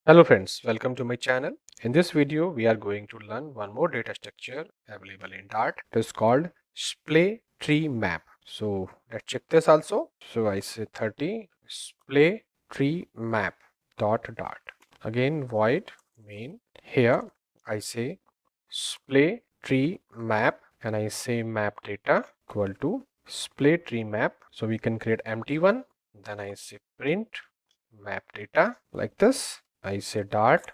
Hello friends, welcome to my channel. In this video, we are going to learn one more data structure available in Dart. It is called SplayTreeMap. So let's check this also. So I say 30 SplayTreeMap dot. Again void main. Here I say SplayTreeMap and I say map data equal to SplayTreeMap. So we can create empty one. Then I say print map data like this. I say dart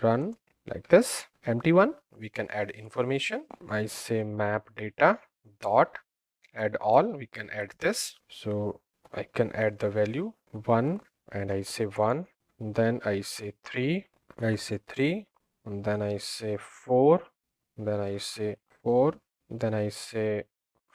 run like this. Empty one, we can add information. I say map data dot add all. We can add this. So I can add the value 1 and I say 1. Then I say 3. I say 3. And then I say 4. Then I say 4. Then I say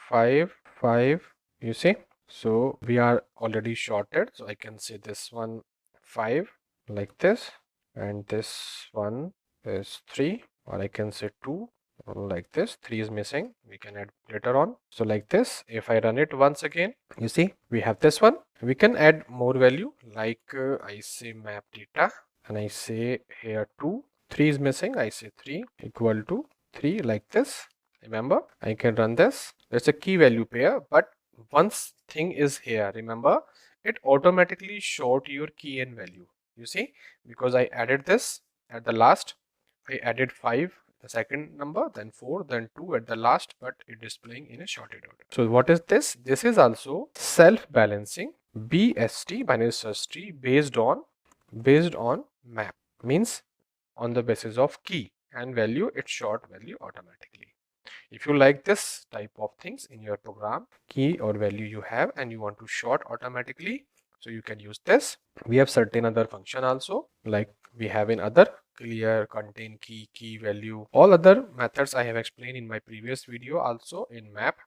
5. 5. You see? So we are already shorted. So I can say this one 5 like this, and this one is 3, or I can say 2 like this. 3 is missing, we can add later on. So like this, if I run it once again, you see we have this one. We can add more value like I say map data and I say here 2. 3 is missing, I say 3 equal to 3 like this. Remember, I can run this. It's a key value pair, but once thing is here, remember, it automatically short your key and value. You see, because I added this at the last, I added 5 the second number, then 4, then 2 at the last, but it displaying in a sorted order. So what is this? This is also self-balancing BST, binary search tree, based on map, means on the basis of key and value, it sort value automatically. If you like this type of things in your program, key or value you have and you want to sort automatically, so you can use this. We have certain other function also, like we have in other clear, contain, key value. All other methods I have explained in my previous video also in map.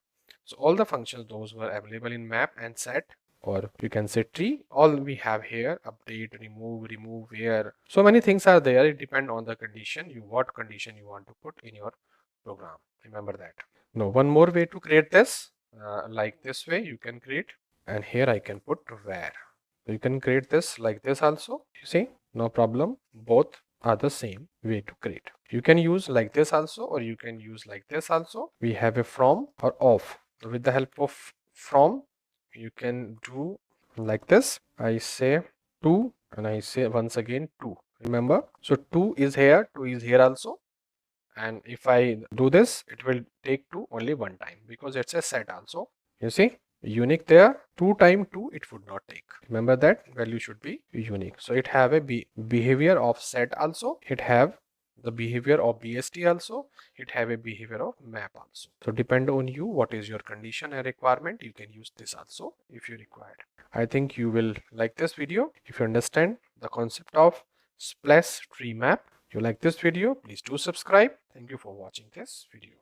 So all the functions those were available in map and set, or you can say tree, all we have here: update, remove, where. So many things are there. It depends on the condition, what condition you want to put in your program. Remember that. Now one more way to create this, like this way you can create, and here I can put where. So you can create this like this also. You see, no problem. Both are the same way to create. You can use like this also, or you can use like this also. We have a from or of. With the help of from, you can do like this. I say 2 and I say once again 2. Remember, so 2 is here, 2 is here also. And if I do this, it will take 2 only one time because it's a set also. You see, unique there, 2 times 2 it would not take. Remember that value should be unique. So it have a behavior of set also. It have the behavior of BST also. It have a behavior of map also. So depend on you what is your condition and requirement. You can use this also if you required. I think you will like this video if you understand the concept of SplayTreeMap. If you like this video, please do subscribe. Thank you for watching this video.